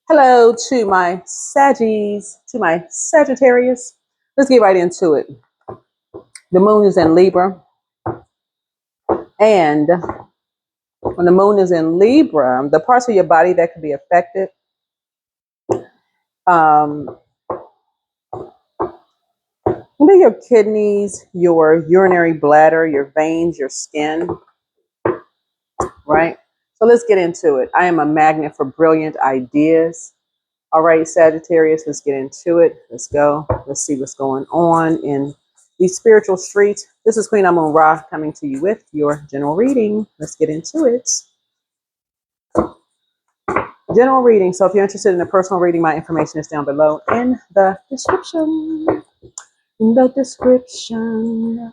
Hello to my Saggies, to my Sagittarius. Let's get right into it. The moon is in Libra, and when the moon is in Libra, the parts of your body that could be affected, um, maybe your kidneys, your urinary bladder, your veins, your skin, right? So let's get into it. I am a magnet for brilliant ideas. All right, Sagittarius, let's get into it. Let's go. Let's see what's going on in these spiritual streets. This is Queen Amun Ra coming to you with your general reading. Let's get into it. General reading. So if you're interested in a personal reading, my information is down below in the description. In the description.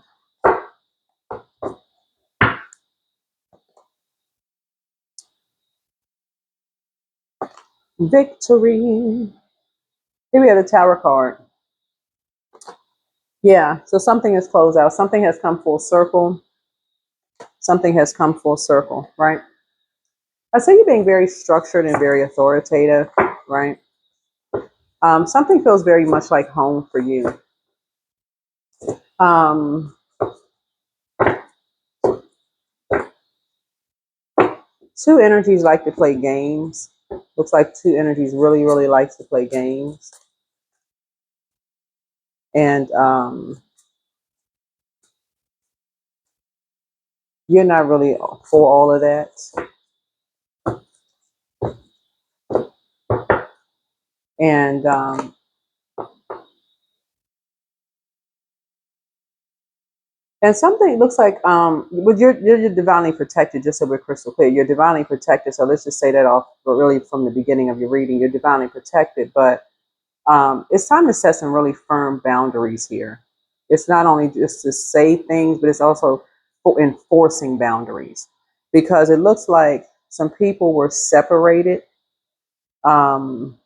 Victory. Here we have the Tower card. Yeah, so something has closed out. Something has come full circle. Something has come full circle, right? I say you're being very structured and very authoritative, right? Something feels very much like home for you. Two energies like to play games. Looks like two energies really, really likes to play games. And you're not really for all of that. And something looks like but you're divinely protected, just so we're crystal clear. You're divinely protected. So let's just say that off, but really from the beginning of your reading, you're divinely protected. But it's time to set some really firm boundaries here. It's not only just to say things, but it's also for enforcing boundaries, because it looks like some people were separated um,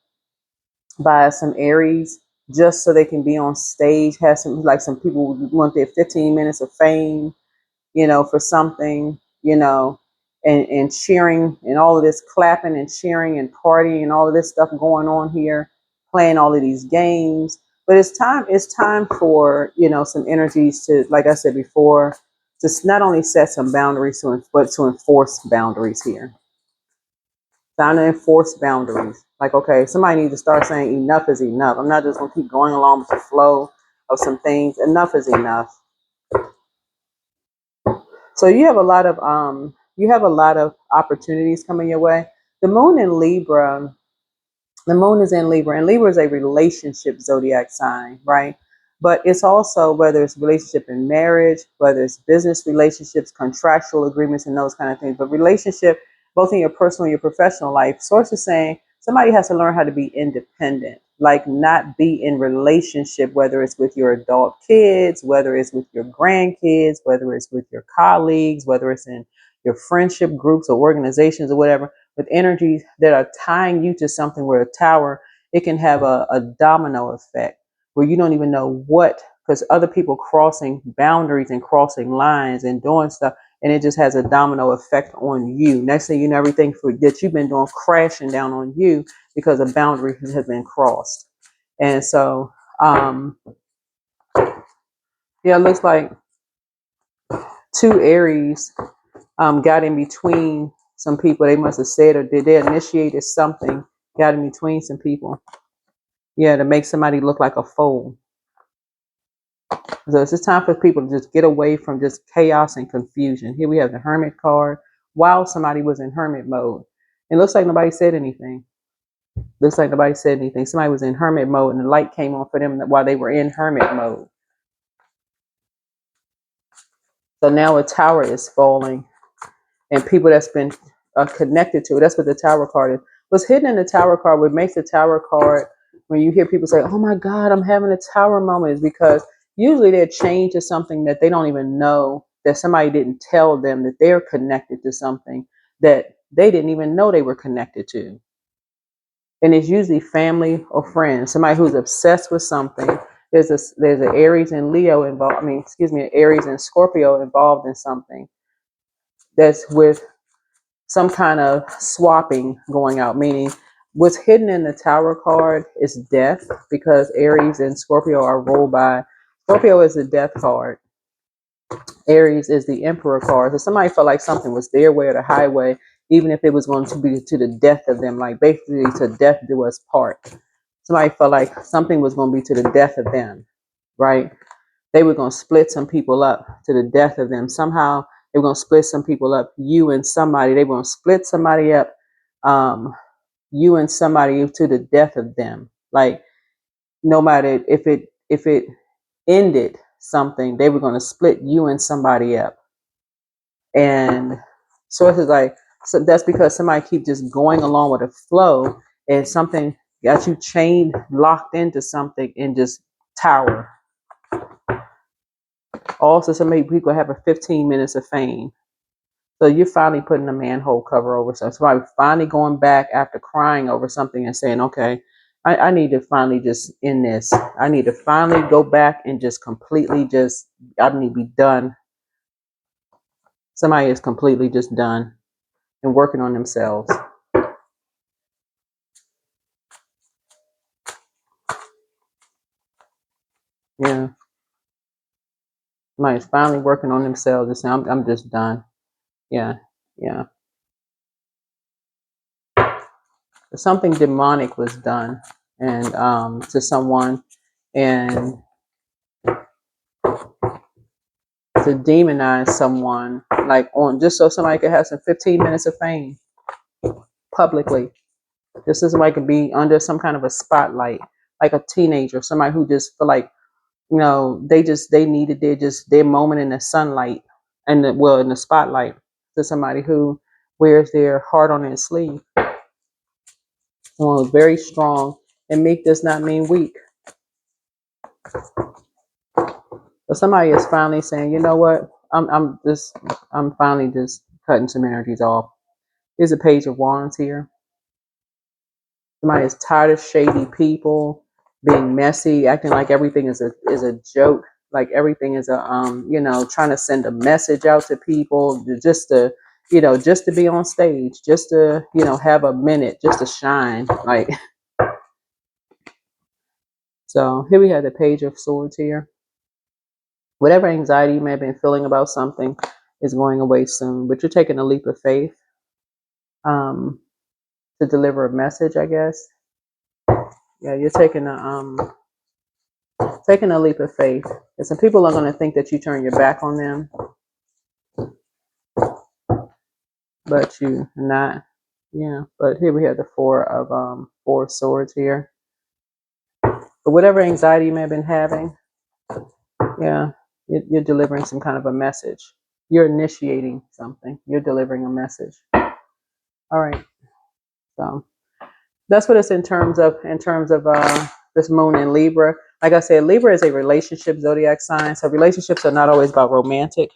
by some Aries just so they can be on stage. Have some, like, some people want their 15 minutes of fame, for something, and cheering and all of this clapping and cheering and partying and all of this stuff going on here, playing all of these games. But it's time for, some energies to, like I said before, to not only set some boundaries, but to enforce boundaries here. Time to enforce boundaries. Like, okay, somebody needs to start saying enough is enough. I'm not just going to keep going along with the flow of some things. Enough is enough. So you have a lot of opportunities coming your way. The moon in Libra, the moon is in Libra, and Libra is a relationship zodiac sign, right? But it's also, whether it's relationship in marriage, whether it's business relationships, contractual agreements, and those kind of things. But relationship, both in your personal and your professional life, source is saying somebody has to learn how to be independent, like not be in relationship, whether it's with your adult kids, whether it's with your grandkids, whether it's with your colleagues, whether it's in your friendship groups or organizations or whatever, with energies that are tying you to something. Where a tower, it can have a domino effect where you don't even know what, because other people crossing boundaries and crossing lines and doing stuff, and it just has a domino effect on you. Next thing you know, everything that you've been doing crashing down on you because a boundary has been crossed. And so, yeah, it looks like two Aries got in between some people. They must have said, or did they initiated something, got in between some people. Yeah, to make somebody look like a fool. So it's just time for people to just get away from just chaos and confusion. Here we have the Hermit card. While somebody was in Hermit mode, it looks like nobody said anything. Looks like nobody said anything. Somebody was in Hermit mode, and the light came on for them while they were in Hermit mode. So now a tower is falling, and people that's been connected to it. That's what the Tower card is. What's hidden in the Tower card, what makes the Tower card, when you hear people say, "Oh my God, I'm having a Tower moment," is because usually they're chained to something that they don't even know, that somebody didn't tell them that they're connected to something that they didn't even know they were connected to. And it's usually family or friends, somebody who's obsessed with something. There's an Aries and Leo involved. An Aries and Scorpio involved in something that's with some kind of swapping going out, meaning What's hidden in the Tower card is death, because Aries and Scorpio are ruled by, Scorpio is the death card. Aries is the Emperor card. So somebody felt like something was their way or the highway, even if it was going to be to the death of them, like basically to death do us part. Somebody felt like something was going to be to the death of them, right? They were going to split some people up to the death of them. Somehow they were going to split some people up, you and somebody. They were going to split somebody up, you and somebody to the death of them. Like, no matter if it ended something, they were going to split you and somebody up. And so it's like, so that's because somebody keep just going along with the flow, and something got you chained, locked into something, and just tower. Also, some people have a 15 minutes of fame. So you're finally putting a manhole cover over something. Somebody finally going back after crying over something and saying, okay, I need to finally just end this. I need to finally go back and just completely just, I need to be done. Somebody is completely just done and working on themselves. Yeah. Somebody's finally working on themselves and saying, I'm just done. Yeah. Yeah. Something demonic was done and to someone, and to demonize someone, like on just so somebody could have some 15 minutes of fame publicly. Just so somebody could be under some kind of a spotlight, like a teenager, somebody who just feel like, they needed their moment in the sunlight and in the spotlight. To somebody who wears their heart on their sleeve. Someone who's very strong, and meek does not mean weak. But somebody is finally saying, you know what? I'm finally just cutting some energies off. Here's a page of wands here. Somebody is tired of shady people, being messy, acting like everything is a joke, like everything is trying to send a message out to people just to, just to be on stage, just to, have a minute, just to shine. Like, so here we have the page of swords here. Whatever anxiety you may have been feeling about something is going away soon, but you're taking a leap of faith to deliver a message, I guess. Yeah, you're taking a leap of faith. And some people are going to think that you turn your back on them, but you not. Yeah, but here we have the four of swords here. But whatever anxiety you may have been having, yeah, you're delivering some kind of a message. You're initiating something. You're delivering a message. All right. So that's what it's in terms of this moon in Libra. Like I said, Libra is a relationship zodiac sign. So relationships are not always about romantic.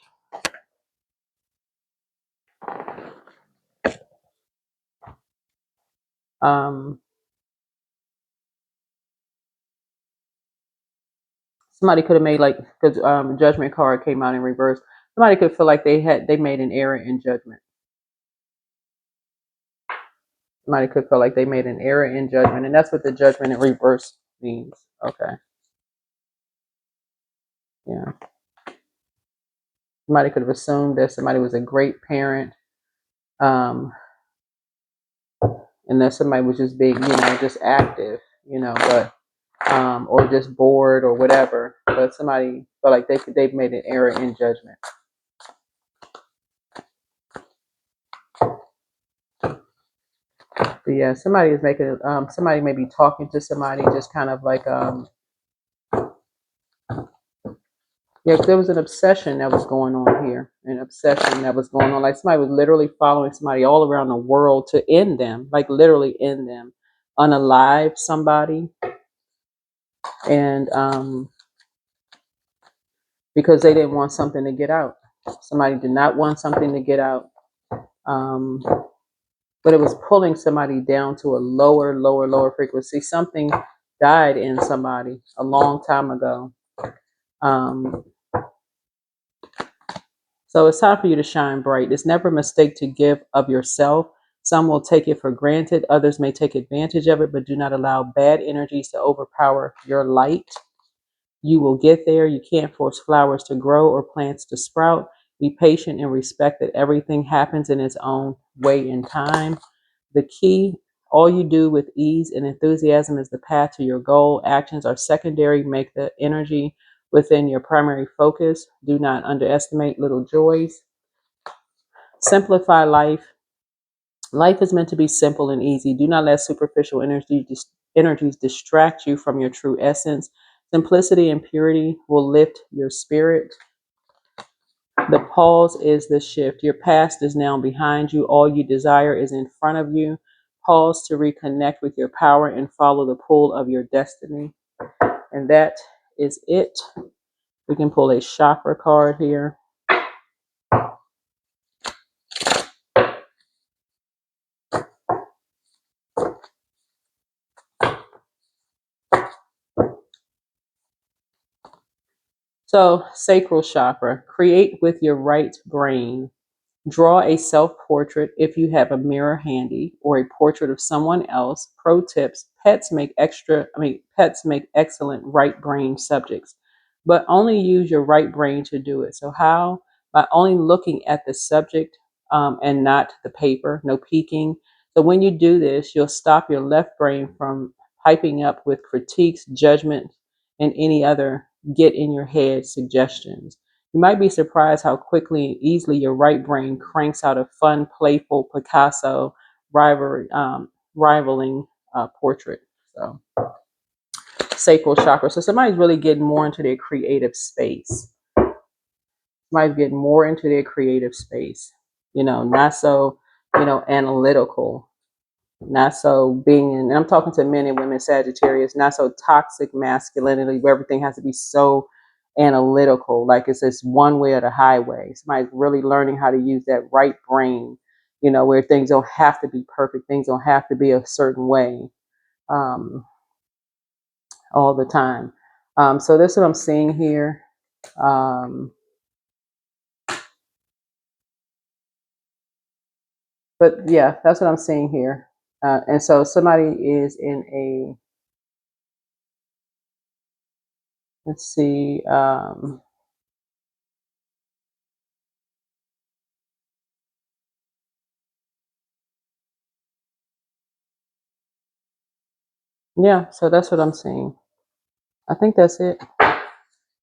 Somebody could have made, like, because judgment card came out in reverse. Somebody could feel like they made an error in judgment. Somebody could feel like they made an error in judgment, and that's what the judgment in reverse means. Okay. Yeah. Somebody could have assumed that somebody was a great parent, and that somebody was just being, just active, but or just bored or whatever. But somebody felt like they've made an error in judgment. But yeah, somebody is making somebody may be talking to somebody, just kind of like yeah, there was an obsession that was going on here. An obsession that was going on. Like somebody was literally following somebody all around the world to end them, like literally end them, unalive somebody. And because they didn't want something to get out. Somebody did not want something to get out. But it was pulling somebody down to a lower frequency. Something died in somebody a long time ago. So it's time for you to shine bright. It's never a mistake to give of yourself. Some will take it for granted. Others may take advantage of it, but do not allow bad energies to overpower your light. You will get there. You can't force flowers to grow or plants to sprout. Be patient and respect that everything happens in its own way and time. The key, all you do with ease and enthusiasm is the path to your goal. Actions are secondary. Make the energy within your primary focus. Do not underestimate little joys. Simplify life. Life is meant to be simple and easy. Do not let superficial energies distract you from your true essence. Simplicity and purity will lift your spirit. The pause is the shift. Your past is now behind you. All you desire is in front of you. Pause to reconnect with your power and follow the pull of your destiny. And that is it. We can pull a chakra card here. So, sacral chakra, create with your right brain. Draw a self-portrait if you have a mirror handy, or a portrait of someone else. Pro tips: pets make excellent right brain subjects, but only use your right brain to do it. So how? By only looking at the subject and not the paper, no peeking. So when you do this, you'll stop your left brain from piping up with critiques, judgment, and any other get in your head suggestions. You might be surprised how quickly and easily your right brain cranks out a fun, playful Picasso rivaling portrait. So, sacral chakra. So somebody's really getting more into their creative space. Somebody's getting more into their creative space. Not so, analytical. Not so being in, and I'm talking to men and women, Sagittarius, not so toxic masculinity where everything has to be so analytical, like it's this one way or the highway. Somebody's really learning how to use that right brain, where things don't have to be perfect, things don't have to be a certain way all the time. So this is what I'm seeing here. But yeah, that's what I'm seeing here. And so somebody is in a, let's see, yeah, so that's what I'm seeing. I think that's it.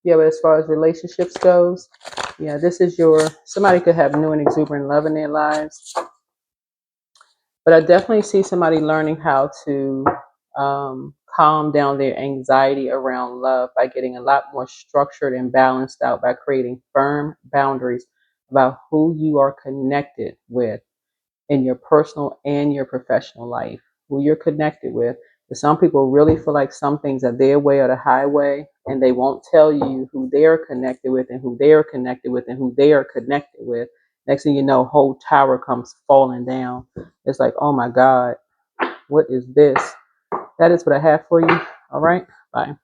Yeah, but as far as relationships goes, yeah, this is somebody could have new and exuberant love in their lives. But I definitely see somebody learning how to calm down their anxiety around love by getting a lot more structured and balanced out, by creating firm boundaries about who you are connected with in your personal and your professional life, who you're connected with. But some people really feel like some things are their way or the highway, and they won't tell you who they're connected with and who they're connected with and who they are connected with. Next thing you know, whole tower comes falling down. It's like, oh my God, what is this? That is what I have for you. All right, bye.